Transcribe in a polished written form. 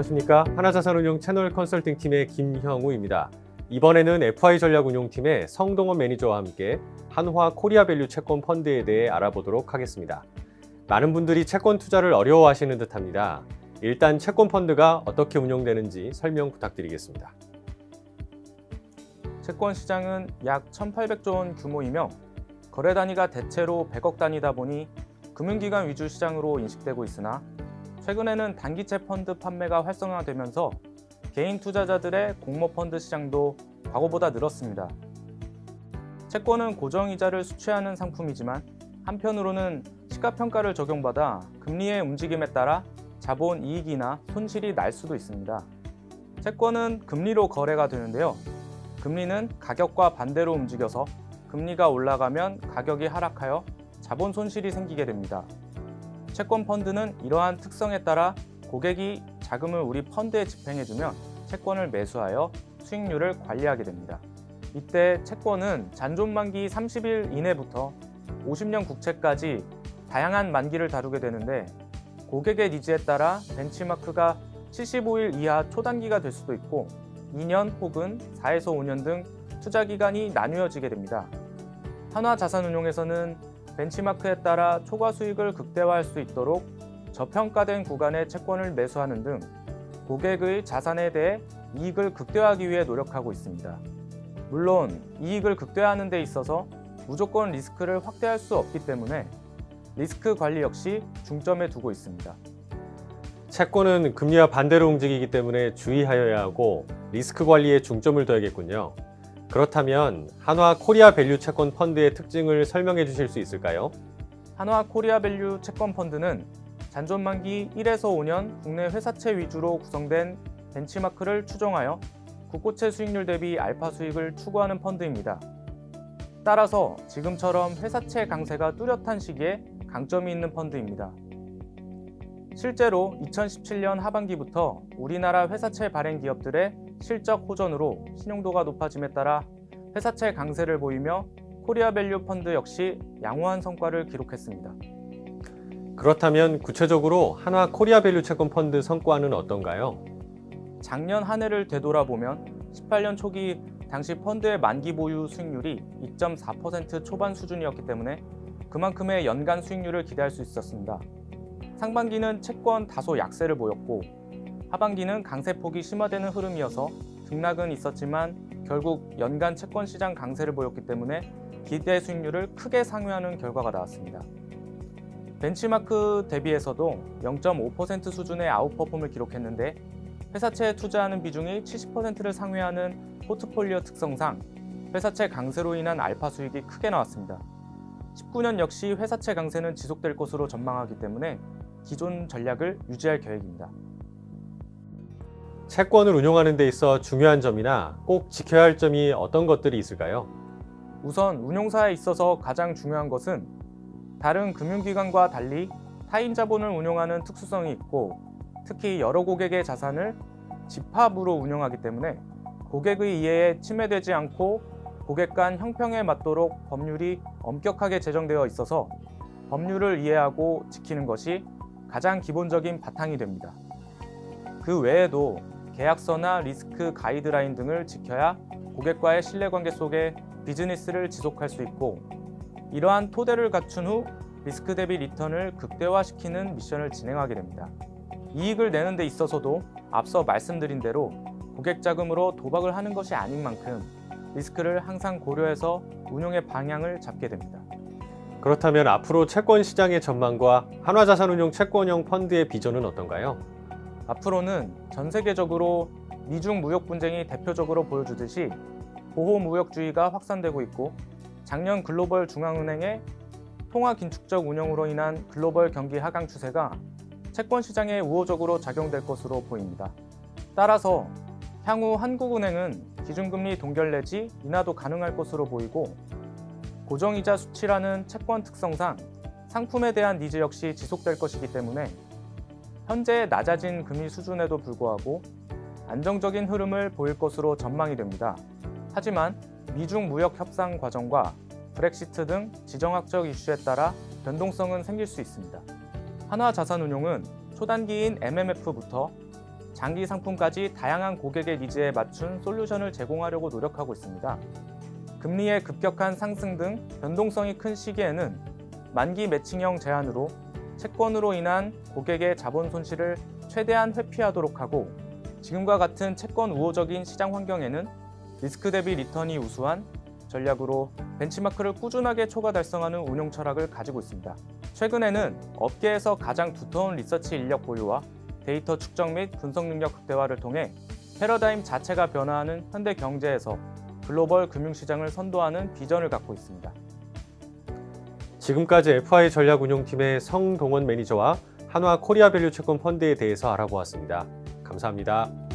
안녕하십니까. 하나자산운용 채널 컨설팅팀의 김형우입니다. 이번에는 FI 전략운용팀의 성동원 매니저와 함께 한화 코리아밸류 채권 펀드에 대해 알아보도록 하겠습니다. 많은 분들이 채권 투자를 어려워하시는 듯합니다. 일단 채권 펀드가 어떻게 운용되는지 설명 부탁드리겠습니다. 채권 시장은 약 1,800조 원 규모이며 거래 단위가 대체로 100억 단위다 보니 금융기관 위주 시장으로 인식되고 있으나 최근에는 단기채 펀드 판매가 활성화되면서 개인 투자자들의 공모펀드 시장도 과거보다 늘었습니다. 채권은 고정이자를 수취하는 상품이지만 한편으로는 시가평가를 적용받아 금리의 움직임에 따라 자본 이익이나 손실이 날 수도 있습니다. 채권은 금리로 거래가 되는데요. 금리는 가격과 반대로 움직여서 금리가 올라가면 가격이 하락하여 자본 손실이 생기게 됩니다. 채권 펀드는 이러한 특성에 따라 고객이 자금을 우리 펀드에 집행해주면 채권을 매수하여 수익률을 관리하게 됩니다. 이때 채권은 잔존 만기 30일 이내부터 50년 국채까지 다양한 만기를 다루게 되는데 고객의 니즈에 따라 벤치마크가 75일 이하 초단기가 될 수도 있고 2년 혹은 4에서 5년 등 투자 기간이 나뉘어지게 됩니다. 한화자산운용에서는 벤치마크에 따라 초과 수익을 극대화할 수 있도록 저평가된 구간의 채권을 매수하는 등 고객의 자산에 대해 이익을 극대화하기 위해 노력하고 있습니다. 물론 이익을 극대화하는 데 있어서 무조건 리스크를 확대할 수 없기 때문에 리스크 관리 역시 중점에 두고 있습니다. 채권은 금리와 반대로 움직이기 때문에 주의하여야 하고 리스크 관리에 중점을 둬야겠군요. 그렇다면 한화 코리아밸류 채권 펀드의 특징을 설명해 주실 수 있을까요? 한화 코리아밸류 채권 펀드는 잔존 만기 1에서 5년 국내 회사채 위주로 구성된 벤치마크를 추종하여 국고채 수익률 대비 알파 수익을 추구하는 펀드입니다. 따라서 지금처럼 회사채 강세가 뚜렷한 시기에 강점이 있는 펀드입니다. 실제로 2017년 하반기부터 우리나라 회사채 발행 기업들의 실적 호전으로 신용도가 높아짐에 따라 회사채 강세를 보이며 코리아밸류 펀드 역시 양호한 성과를 기록했습니다. 그렇다면 구체적으로 한화 코리아밸류 채권 펀드 성과는 어떤가요? 작년 한 해를 되돌아보면 18년 초기 당시 펀드의 만기 보유 수익률이 2.4% 초반 수준이었기 때문에 그만큼의 연간 수익률을 기대할 수 있었습니다. 상반기는 채권 다소 약세를 보였고 하반기는 강세폭이 심화되는 흐름이어서 등락은 있었지만 결국 연간 채권 시장 강세를 보였기 때문에 기대 수익률을 크게 상회하는 결과가 나왔습니다. 벤치마크 대비해서도 0.5% 수준의 아웃퍼폼을 기록했는데 회사채에 투자하는 비중이 70%를 상회하는 포트폴리오 특성상 회사채 강세로 인한 알파 수익이 크게 나왔습니다. 19년 역시 회사채 강세는 지속될 것으로 전망하기 때문에 기존 전략을 유지할 계획입니다. 채권을 운용하는 데 있어 중요한 점이나 꼭 지켜야 할 점이 어떤 것들이 있을까요? 우선 운용사에 있어서 가장 중요한 것은 다른 금융기관과 달리 타인 자본을 운용하는 특수성이 있고 특히 여러 고객의 자산을 집합으로 운용하기 때문에 고객의 이해에 침해되지 않고 고객 간 형평에 맞도록 법률이 엄격하게 제정되어 있어서 법률을 이해하고 지키는 것이 가장 기본적인 바탕이 됩니다. 그 외에도 계약서나 리스크 가이드라인 등을 지켜야 고객과의 신뢰관계 속에 비즈니스를 지속할 수 있고 이러한 토대를 갖춘 후 리스크 대비 리턴을 극대화시키는 미션을 진행하게 됩니다. 이익을 내는 데 있어서도 앞서 말씀드린 대로 고객 자금으로 도박을 하는 것이 아닌 만큼 리스크를 항상 고려해서 운용의 방향을 잡게 됩니다. 그렇다면 앞으로 채권 시장의 전망과 한화자산운용 채권형 펀드의 비전은 어떤가요? 앞으로는 전 세계적으로 미중 무역 분쟁이 대표적으로 보여주듯이 보호무역주의가 확산되고 있고 작년 글로벌 중앙은행의 통화 긴축적 운영으로 인한 글로벌 경기 하강 추세가 채권 시장에 우호적으로 작용될 것으로 보입니다. 따라서 향후 한국은행은 기준금리 동결 내지 인하도 가능할 것으로 보이고 고정이자 수치라는 채권 특성상 상품에 대한 니즈 역시 지속될 것이기 때문에 현재 낮아진 금리 수준에도 불구하고 안정적인 흐름을 보일 것으로 전망이 됩니다. 하지만 미중 무역 협상 과정과 브렉시트 등 지정학적 이슈에 따라 변동성은 생길 수 있습니다. 한화자산운용은 초단기인 MMF부터 장기 상품까지 다양한 고객의 니즈에 맞춘 솔루션을 제공하려고 노력하고 있습니다. 금리의 급격한 상승 등 변동성이 큰 시기에는 만기 매칭형 제한으로 채권으로 인한 고객의 자본 손실을 최대한 회피하도록 하고, 지금과 같은 채권 우호적인 시장 환경에는 리스크 대비 리턴이 우수한 전략으로 벤치마크를 꾸준하게 초과 달성하는 운용 철학을 가지고 있습니다. 최근에는 업계에서 가장 두터운 리서치 인력 보유와 데이터 축적 및 분석 능력 극대화를 통해 패러다임 자체가 변화하는 현대 경제에서 글로벌 금융시장을 선도하는 비전을 갖고 있습니다. 지금까지 FI 전략운용팀의 성동원 매니저와 한화 코리아밸류 채권 펀드에 대해서 알아보았습니다. 감사합니다.